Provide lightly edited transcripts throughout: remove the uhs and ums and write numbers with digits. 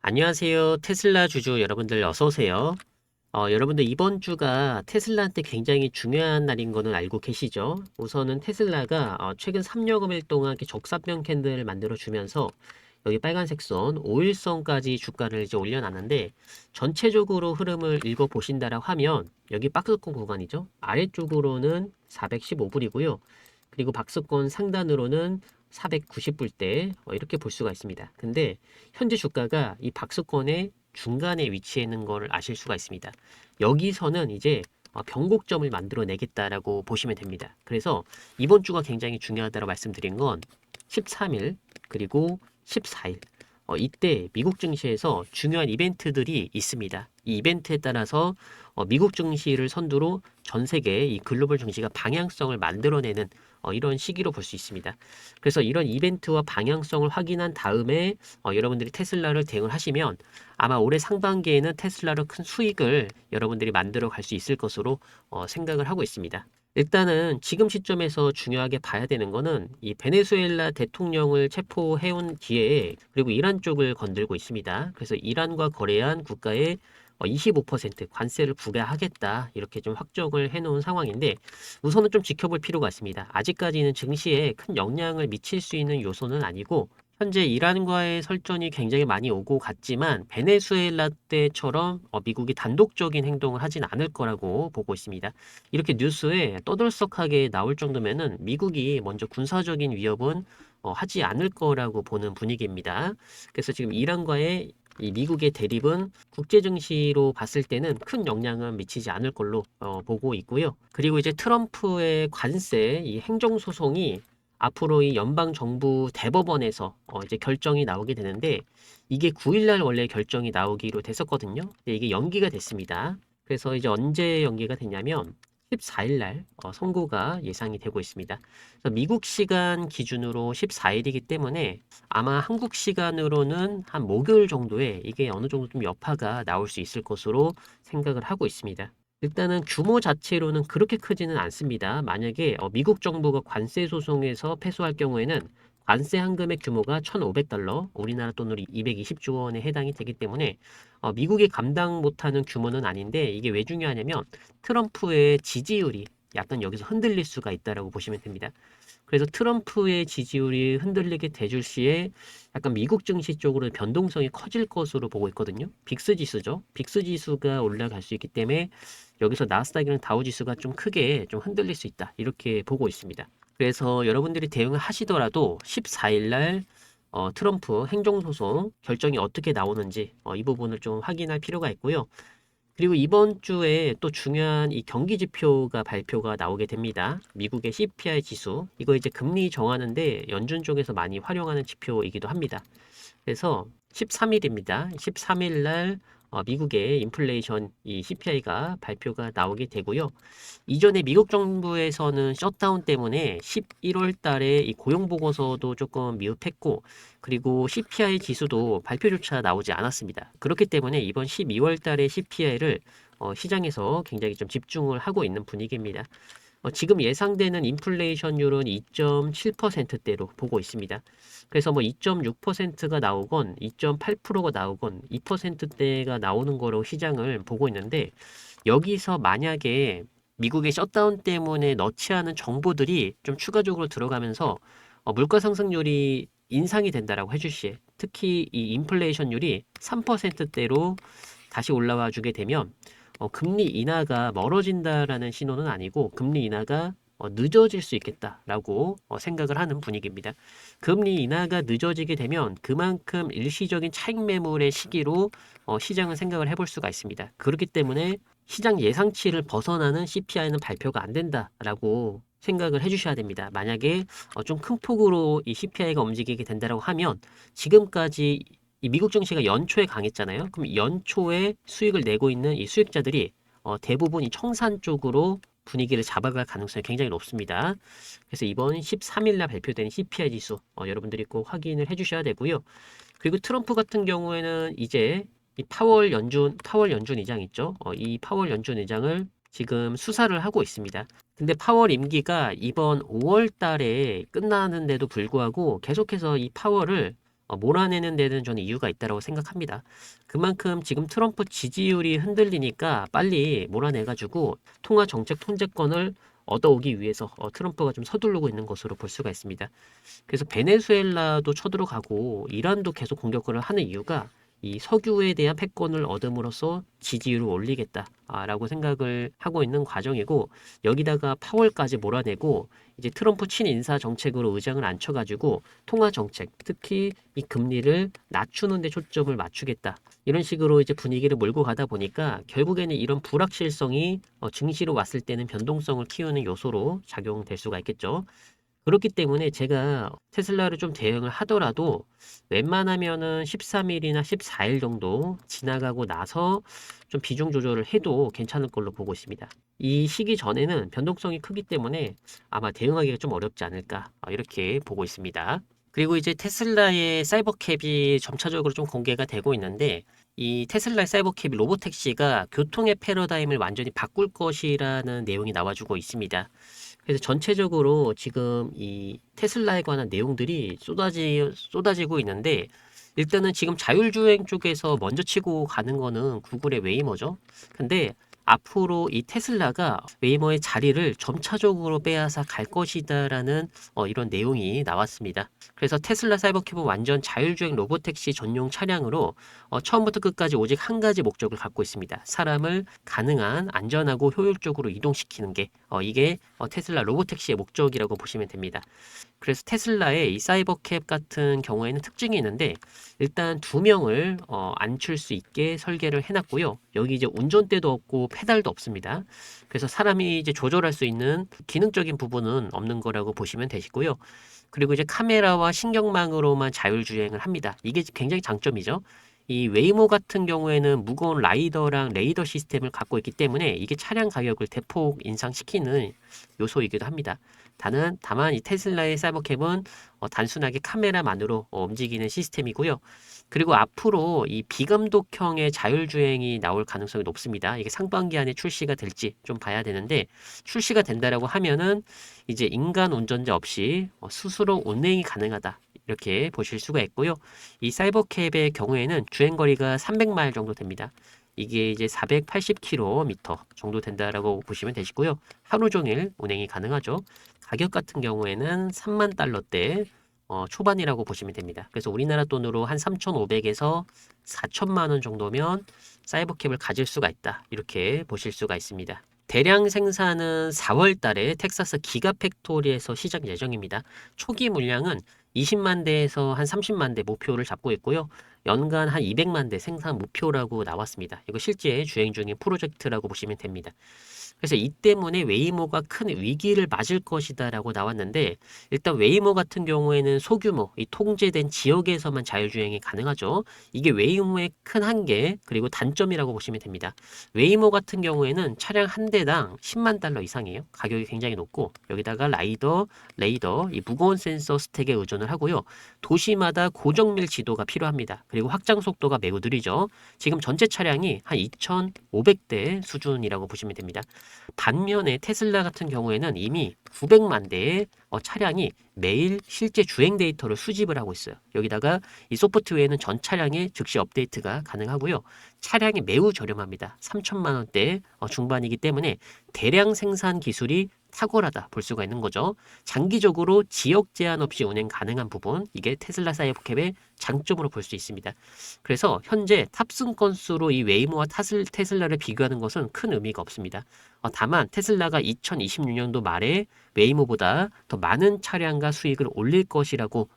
안녕하세요. 테슬라 주주 여러분들 어서 오세요. 여러분들 이번 주가 테슬라한테 굉장히 중요한 날인 거는 알고 계시죠? 우선은 테슬라가 최근 3여금일 동안 이렇게 적산병 캔들을 만들어 주면서 여기 빨간색 선 5일선까지 주가를 이제 올려놨는데 전체적으로 흐름을 읽어 보신다라고 하면 여기 박스권 구간이죠. 아래쪽으로는 415불이고요. 그리고 박스권 상단으로는 490불대 이렇게 볼 수가 있습니다. 근데 현재 주가가 이 박스권의 중간에 위치해 있는 걸 아실 수가 있습니다. 여기서는 이제 변곡점을 만들어내겠다라고 보시면 됩니다. 그래서 이번 주가 굉장히 중요하다고 말씀드린 건 13일 그리고 14일 이때 미국 증시에서 중요한 이벤트들이 있습니다. 이 이벤트에 따라서 미국 증시를 선두로 전 세계 이 글로벌 증시가 방향성을 만들어내는 이런 시기로 볼 수 있습니다. 그래서 이런 이벤트와 방향성을 확인한 다음에 여러분들이 테슬라를 대응을 하시면 아마 올해 상반기에는 테슬라로 큰 수익을 여러분들이 만들어 갈 수 있을 것으로 생각을 하고 있습니다. 일단은 지금 시점에서 중요하게 봐야 되는 거는 이 베네수엘라 대통령을 체포해온 뒤에 그리고 이란 쪽을 건들고 있습니다. 그래서 이란과 거래한 국가에 25% 관세를 부과하겠다 이렇게 좀 확정을 해놓은 상황인데 우선은 좀 지켜볼 필요가 있습니다. 아직까지는 증시에 큰 영향을 미칠 수 있는 요소는 아니고 현재 이란과의 설전이 굉장히 많이 오고 갔지만 베네수엘라 때처럼 미국이 단독적인 행동을 하진 않을 거라고 보고 있습니다. 이렇게 뉴스에 떠들썩하게 나올 정도면은 미국이 먼저 군사적인 위협은 하지 않을 거라고 보는 분위기입니다. 그래서 지금 이란과의 이 미국의 대립은 국제 증시로 봤을 때는 큰 영향은 미치지 않을 걸로 보고 있고요. 그리고 이제 트럼프의 관세, 이 행정 소송이 앞으로 이 연방 정부 대법원에서 이제 결정이 나오게 되는데 이게 9일날 원래 결정이 나오기로 됐었거든요. 근데 이게 연기가 됐습니다. 그래서 이제 언제 연기가 됐냐면 14일날 선고가 예상이 되고 있습니다. 그래서 미국 시간 기준으로 14일이기 때문에 아마 한국 시간으로는 한 목요일 정도에 이게 어느 정도 좀 여파가 나올 수 있을 것으로 생각을 하고 있습니다. 일단은 규모 자체로는 그렇게 크지는 않습니다. 만약에 미국 정부가 관세 소송에서 패소할 경우에는 관세 한금의 규모가 1,500달러, 우리나라 돈으로 220조 원에 해당이 되기 때문에 미국이 감당 못하는 규모는 아닌데 이게 왜 중요하냐면 트럼프의 지지율이 약간 여기서 흔들릴 수가 있다라고 보시면 됩니다. 그래서 트럼프의 지지율이 흔들리게 돼줄 시에 약간 미국 증시 쪽으로 변동성이 커질 것으로 보고 있거든요. 빅스 지수죠. 빅스 지수가 올라갈 수 있기 때문에 여기서 나스닥이랑 다우 지수가 좀 크게 좀 흔들릴 수 있다. 이렇게 보고 있습니다. 그래서 여러분들이 대응을 하시더라도 14일 날 트럼프 행정소송 결정이 어떻게 나오는지 이 부분을 좀 확인할 필요가 있고요. 그리고 이번 주에 또 중요한 이 경기 지표가 발표가 나오게 됩니다. 미국의 CPI 지수. 이거 이제 금리 정하는데 연준 쪽에서 많이 활용하는 지표이기도 합니다. 그래서 13일입니다. 13일 날 미국의 인플레이션 이 CPI가 발표가 나오게 되고요. 이전에 미국 정부에서는 셧다운 때문에 11월 달에 이 고용 보고서도 조금 미흡했고 그리고 CPI 지수도 발표조차 나오지 않았습니다. 그렇기 때문에 이번 12월 달에 CPI를 시장에서 굉장히 좀 집중을 하고 있는 분위기입니다. 지금 예상되는 인플레이션율은 2.7%대로 보고 있습니다. 그래서 뭐 2.6%가 나오건 2.8%가 나오건 2%대가 나오는 거로 시장을 보고 있는데 여기서 만약에 미국의 셧다운 때문에 넣지 않은 정보들이 좀 추가적으로 들어가면서 물가 상승률이 인상이 된다라고 해주시에 특히 이 인플레이션율이 3%대로 다시 올라와 주게 되면 금리 인하가 멀어진다라는 신호는 아니고 금리 인하가 늦어질 수 있겠다라고 생각을 하는 분위기입니다. 금리 인하가 늦어지게 되면 그만큼 일시적인 차익 매물의 시기로 시장은 생각을 해볼 수가 있습니다. 그렇기 때문에 시장 예상치를 벗어나는 CPI는 발표가 안 된다라고 생각을 해주셔야 됩니다. 만약에 좀 큰 폭으로 이 CPI가 움직이게 된다고 하면 지금까지 이 미국 증시가 연초에 강했잖아요. 그럼 연초에 수익을 내고 있는 이 수익자들이 대부분 이 청산 쪽으로 분위기를 잡아갈 가능성이 굉장히 높습니다. 그래서 이번 13일 날 발표된 CPI 지수 여러분들이 꼭 확인을 해주셔야 되고요. 그리고 트럼프 같은 경우에는 이제 이 파월 연준 의장 있죠. 이 파월 연준 의장을 지금 수사를 하고 있습니다. 근데 파월 임기가 이번 5월 달에 끝나는데도 불구하고 계속해서 이 파월을 몰아내는 데는 저는 이유가 있다고 생각합니다. 그만큼 지금 트럼프 지지율이 흔들리니까 빨리 몰아내가지고 통화 정책 통제권을 얻어오기 위해서 트럼프가 좀 서두르고 있는 것으로 볼 수가 있습니다. 그래서 베네수엘라도 쳐들어가고 이란도 계속 공격을 하는 이유가 이 석유에 대한 패권을 얻음으로써 지지율을 올리겠다라고 생각을 하고 있는 과정이고, 여기다가 파월까지 몰아내고 이제 트럼프 친인사 정책으로 의장을 앉혀가지고 통화 정책, 특히 이 금리를 낮추는 데 초점을 맞추겠다, 이런 식으로 이제 분위기를 몰고 가다 보니까 결국에는 이런 불확실성이 증시로 왔을 때는 변동성을 키우는 요소로 작용될 수가 있겠죠. 그렇기 때문에 제가 테슬라를 좀 대응을 하더라도 웬만하면은 13일이나 14일 정도 지나가고 나서 좀 비중 조절을 해도 괜찮을 걸로 보고 있습니다. 이 시기 전에는 변동성이 크기 때문에 아마 대응하기가 좀 어렵지 않을까, 이렇게 보고 있습니다. 그리고 이제 테슬라의 사이버캡이 점차적으로 좀 공개가 되고 있는데, 이 테슬라의 사이버캡이 로보택시가 교통의 패러다임을 완전히 바꿀 것이라는 내용이 나와주고 있습니다. 그래서 전체적으로 지금 이 테슬라에 관한 내용들이 쏟아지고 있는데, 일단은 지금 자율주행 쪽에서 먼저 치고 가는 거는 구글의 웨이머죠. 근데 앞으로 이 테슬라가 웨이머의 자리를 점차적으로 빼앗아 갈 것이다라는 이런 내용이 나왔습니다. 그래서 테슬라 사이버캡은 완전 자율주행 로보택시 전용 차량으로 처음부터 끝까지 오직 한 가지 목적을 갖고 있습니다. 사람을 가능한 안전하고 효율적으로 이동시키는 게 이게 테슬라 로보택시의 목적이라고 보시면 됩니다. 그래서 테슬라의 이 사이버캡 같은 경우에는 특징이 있는데, 일단 두 명을 앉힐 수 있게 설계를 해놨고요. 여기 이제 운전대도 없고 페달도 없습니다. 그래서 사람이 이제 조절할 수 있는 기능적인 부분은 없는 거라고 보시면 되시고요. 그리고 이제 카메라와 신경망으로만 자율주행을 합니다. 이게 굉장히 장점이죠. 이 웨이모 같은 경우에는 무거운 라이더랑 레이더 시스템을 갖고 있기 때문에 이게 차량 가격을 대폭 인상시키는 요소이기도 합니다. 다만 이 테슬라의 사이버캡은 단순하게 카메라만으로 움직이는 시스템이고요. 그리고 앞으로 이 비감독형의 자율주행이 나올 가능성이 높습니다. 이게 상반기 안에 출시가 될지 좀 봐야 되는데, 출시가 된다라고 하면은 이제 인간 운전자 없이 스스로 운행이 가능하다, 이렇게 보실 수가 있고요. 이 사이버캡의 경우에는 주행거리가 300마일 정도 됩니다. 이게 이제 480km 정도 된다라고 보시면 되시고요. 하루 종일 운행이 가능하죠. 가격 같은 경우에는 3만 달러대 초반이라고 보시면 됩니다. 그래서 우리나라 돈으로 한 3,500에서 4천만 원 정도면 사이버캡을 가질 수가 있다, 이렇게 보실 수가 있습니다. 대량 생산은 4월 달에 텍사스 기가팩토리에서 시작 예정입니다. 초기 물량은 20만 대에서 한 30만 대 목표를 잡고 있고요. 연간 한 200만 대 생산 목표라고 나왔습니다. 이거 실제 주행 중인 프로젝트라고 보시면 됩니다. 그래서 이 때문에 웨이모가 큰 위기를 맞을 것이다라고 나왔는데, 일단 웨이모 같은 경우에는 소규모, 이 통제된 지역에서만 자율주행이 가능하죠. 이게 웨이모의 큰 한계, 그리고 단점이라고 보시면 됩니다. 웨이모 같은 경우에는 차량 한 대당 10만 달러 이상이에요. 가격이 굉장히 높고, 여기다가 라이더, 레이더, 이 무거운 센서 스택에 의존을 하고요. 도시마다 고정밀 지도가 필요합니다. 그리고 확장 속도가 매우 느리죠. 지금 전체 차량이 한 2,500대 수준이라고 보시면 됩니다. 반면에 테슬라 같은 경우에는 이미 900만 대의 차량이 매일 실제 주행 데이터를 수집을 하고 있어요. 여기다가 이 소프트웨어는 전 차량에 즉시 업데이트가 가능하고요. 차량이 매우 저렴합니다. 3천만 원대 중반이기 때문에 대량 생산 기술이 탁월하다 볼 수가 있는 거죠. 장기적으로 지역 제한 없이 운행 가능한 부분, 이게 테슬라 사이버캡의 장점으로 볼 수 있습니다. 그래서 현재 탑승 건수로 이 웨이모와 테슬라를 비교하는 것은 큰 의미가 없습니다. 다만 테슬라가 2026년도 말에 웨이모보다 더 많은 차량과 수익을 올릴 것이라고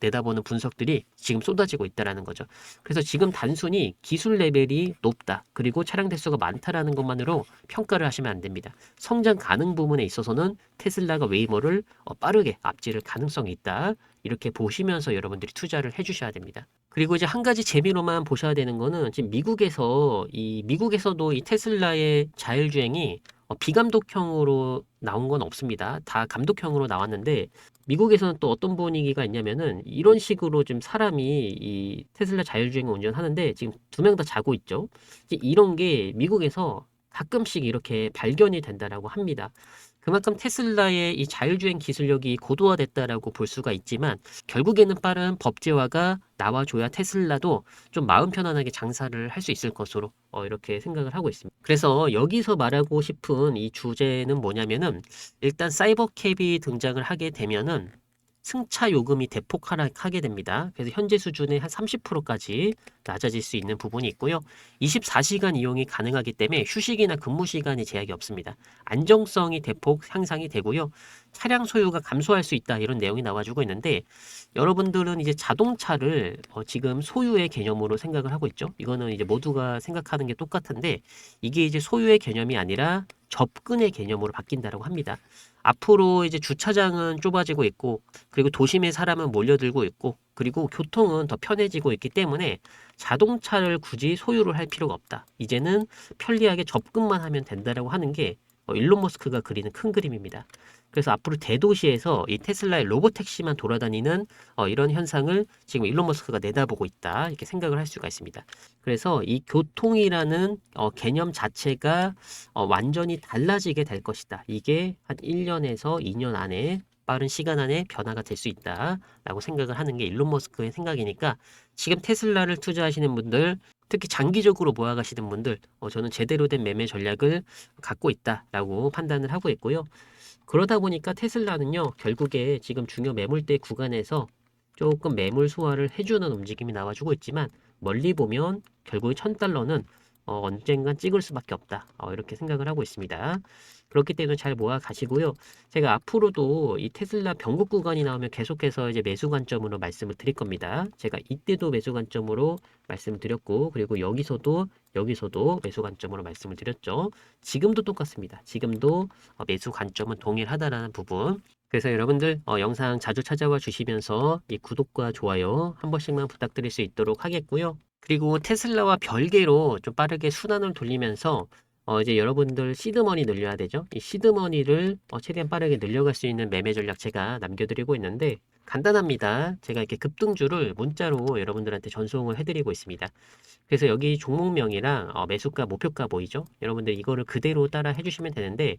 내다보는 분석들이 지금 쏟아지고 있다는 거죠. 그래서 지금 단순히 기술 레벨이 높다, 그리고 차량 대수가 많다라는 것만으로 평가를 하시면 안 됩니다. 성장 가능 부분에 있어서는 테슬라가 웨이모를 빠르게 앞지를 가능성이 있다, 이렇게 보시면서 여러분들이 투자를 해주셔야 됩니다. 그리고 이제 한 가지 재미로만 보셔야 되는 거는, 지금 미국에서도 이 테슬라의 자율주행이 비감독형으로 나온 건 없습니다. 다 감독형으로 나왔는데, 미국에서는 또 어떤 분위기가 있냐면은 이런 식으로 지금 사람이 이 테슬라 자율주행을 운전하는데 지금 두 명 다 자고 있죠. 이제 이런 게 미국에서 가끔씩 이렇게 발견이 된다라고 합니다. 그만큼 테슬라의 이 자율주행 기술력이 고도화됐다라고 볼 수가 있지만 결국에는 빠른 법제화가 나와줘야 테슬라도 좀 마음 편안하게 장사를 할 수 있을 것으로 이렇게 생각을 하고 있습니다. 그래서 여기서 말하고 싶은 이 주제는 뭐냐면은 일단 사이버캡이 등장을 하게 되면은 승차 요금이 대폭 하락하게 됩니다. 그래서 현재 수준의 한 30%까지 낮아질 수 있는 부분이 있고요. 24시간 이용이 가능하기 때문에 휴식이나 근무 시간이 제약이 없습니다. 안정성이 대폭 향상이 되고요. 차량 소유가 감소할 수 있다 이런 내용이 나와주고 있는데 여러분들은 이제 자동차를 지금 소유의 개념으로 생각을 하고 있죠. 이거는 이제 모두가 생각하는 게 똑같은데 이게 이제 소유의 개념이 아니라 접근의 개념으로 바뀐다라고 합니다. 앞으로 이제 주차장은 좁아지고 있고 그리고 도심의 사람은 몰려들고 있고 그리고 교통은 더 편해지고 있기 때문에 자동차를 굳이 소유를 할 필요가 없다. 이제는 편리하게 접근만 하면 된다라고 하는 게 일론 머스크가 그리는 큰 그림입니다. 그래서 앞으로 대도시에서 이 테슬라의 로보택시만 돌아다니는 이런 현상을 지금 일론 머스크가 내다보고 있다. 이렇게 생각을 할 수가 있습니다. 그래서 이 교통이라는 개념 자체가 완전히 달라지게 될 것이다. 이게 한 1년에서 2년 안에 빠른 시간 안에 변화가 될 수 있다라고 생각을 하는 게 일론 머스크의 생각이니까 지금 테슬라를 투자하시는 분들 특히 장기적으로 모아가시는 분들 저는 제대로 된 매매 전략을 갖고 있다라고 판단을 하고 있고요. 그러다 보니까 테슬라는요, 결국에 지금 중요 매물대 구간에서 조금 매물 소화를 해주는 움직임이 나와주고 있지만 멀리 보면 결국에 1000달러는 언젠간 찍을 수밖에 없다. 이렇게 생각을 하고 있습니다. 그렇기 때문에 잘 모아 가시고요. 제가 앞으로도 이 테슬라 변곡 구간이 나오면 계속해서 이제 매수 관점으로 말씀을 드릴 겁니다. 제가 이때도 매수 관점으로 말씀을 드렸고, 그리고 여기서도 매수 관점으로 말씀을 드렸죠. 지금도 똑같습니다. 지금도 매수 관점은 동일하다라는 부분. 그래서 여러분들 영상 자주 찾아와 주시면서 이 구독과 좋아요 한 번씩만 부탁드릴 수 있도록 하겠고요. 그리고 테슬라와 별개로 좀 빠르게 순환을 돌리면서 이제 여러분들 시드머니 늘려야 되죠. 이 시드머니를 최대한 빠르게 늘려갈 수 있는 매매 전략 제가 남겨드리고 있는데 간단합니다. 제가 이렇게 급등주를 문자로 여러분들한테 전송을 해드리고 있습니다. 그래서 여기 종목명이랑 매수가, 목표가 보이죠? 여러분들 이거를 그대로 따라 해주시면 되는데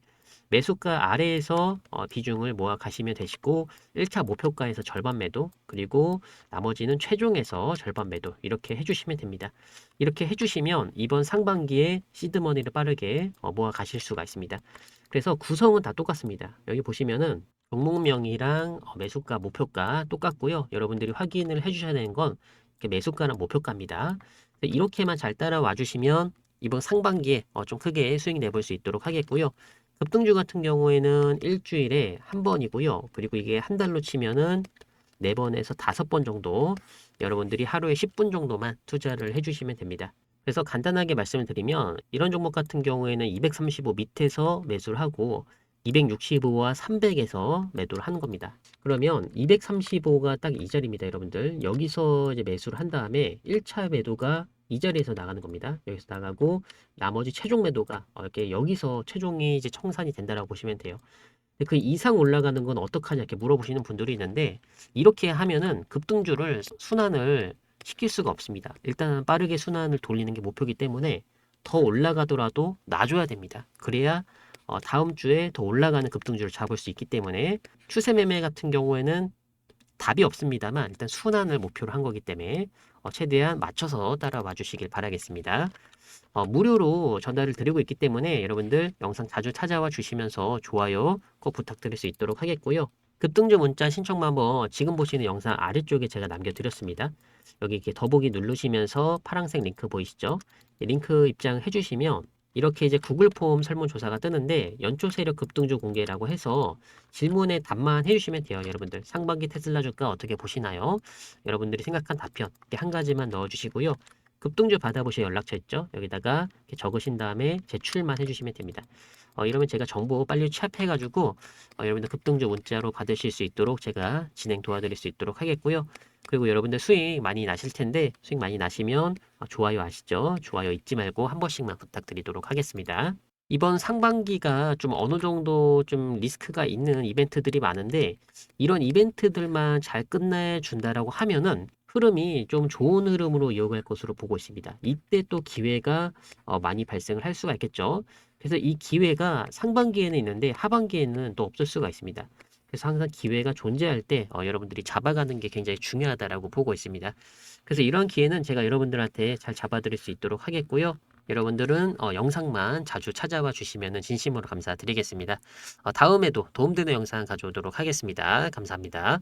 매수가 아래에서 비중을 모아 가시면 되시고 1차 목표가에서 절반 매도 그리고 나머지는 최종에서 절반 매도 이렇게 해주시면 됩니다. 이렇게 해주시면 이번 상반기에 시드머니를 빠르게 모아 가실 수가 있습니다. 그래서 구성은 다 똑같습니다. 여기 보시면은 종목명이랑 매수가, 목표가 똑같고요. 여러분들이 확인을 해주셔야 되는 건 이렇게 매수가랑 목표가입니다. 이렇게만 잘 따라와 주시면 이번 상반기에 좀 크게 수익 내볼 수 있도록 하겠고요. 급등주 같은 경우에는 일주일에 한 번이고요. 그리고 이게 한 달로 치면은 4번에서 5번 정도 여러분들이 하루에 10분 정도만 투자를 해주시면 됩니다. 그래서 간단하게 말씀을 드리면 이런 종목 같은 경우에는 235 밑에서 매수를 하고 265와 300에서 매도를 하는 겁니다. 그러면 235가 딱 이 자리입니다, 여러분들. 여기서 이제 매수를 한 다음에 1차 매도가 이 자리에서 나가는 겁니다. 여기서 나가고 나머지 최종 매도가 이렇게 여기서 최종이 이제 청산이 된다라고 보시면 돼요. 근데 그 이상 올라가는 건 어떡하냐 이렇게 물어보시는 분들이 있는데 이렇게 하면은 급등주를 순환을 시킬 수가 없습니다. 일단 빠르게 순환을 돌리는 게 목표이기 때문에 더 올라가더라도 놔줘야 됩니다. 그래야 다음 주에 더 올라가는 급등주를 잡을 수 있기 때문에 추세 매매 같은 경우에는 답이 없습니다만 일단 순환을 목표로 한 거기 때문에 최대한 맞춰서 따라와 주시길 바라겠습니다. 무료로 전달을 드리고 있기 때문에 여러분들 영상 자주 찾아와 주시면서 좋아요 꼭 부탁드릴 수 있도록 하겠고요. 급등주 문자 신청 방법 지금 보시는 영상 아래쪽에 제가 남겨드렸습니다. 여기 이렇게 더보기 누르시면서 파란색 링크 보이시죠? 링크 입장해 주시면 이렇게 이제 구글 폼 설문조사가 뜨는데 연초 세력 급등주 공개라고 해서 질문에 답만 해주시면 돼요. 여러분들 상반기 테슬라 주가 어떻게 보시나요? 여러분들이 생각한 답변 이렇게 한 가지만 넣어주시고요. 급등주 받아보실 연락처 있죠? 여기다가 이렇게 적으신 다음에 제출만 해주시면 됩니다. 이러면 제가 정보 빨리 취합해가지고 여러분들 급등주 문자로 받으실 수 있도록 제가 진행 도와드릴 수 있도록 하겠고요. 그리고 여러분들 수익 많이 나실 텐데 수익 많이 나시면 좋아요 아시죠? 좋아요 잊지 말고 한 번씩만 부탁드리도록 하겠습니다. 이번 상반기가 좀 어느 정도 좀 리스크가 있는 이벤트들이 많은데 이런 이벤트들만 잘 끝내준다라고 하면은 흐름이 좀 좋은 흐름으로 이어갈 것으로 보고 있습니다. 이때 또 기회가 많이 발생을 할 수가 있겠죠. 그래서 이 기회가 상반기에는 있는데 하반기에는 또 없을 수가 있습니다. 그래서 항상 기회가 존재할 때 여러분들이 잡아가는 게 굉장히 중요하다라고 보고 있습니다. 그래서 이런 기회는 제가 여러분들한테 잘 잡아드릴 수 있도록 하겠고요. 여러분들은 영상만 자주 찾아와 주시면 진심으로 감사드리겠습니다. 다음에도 도움되는 영상 가져오도록 하겠습니다. 감사합니다.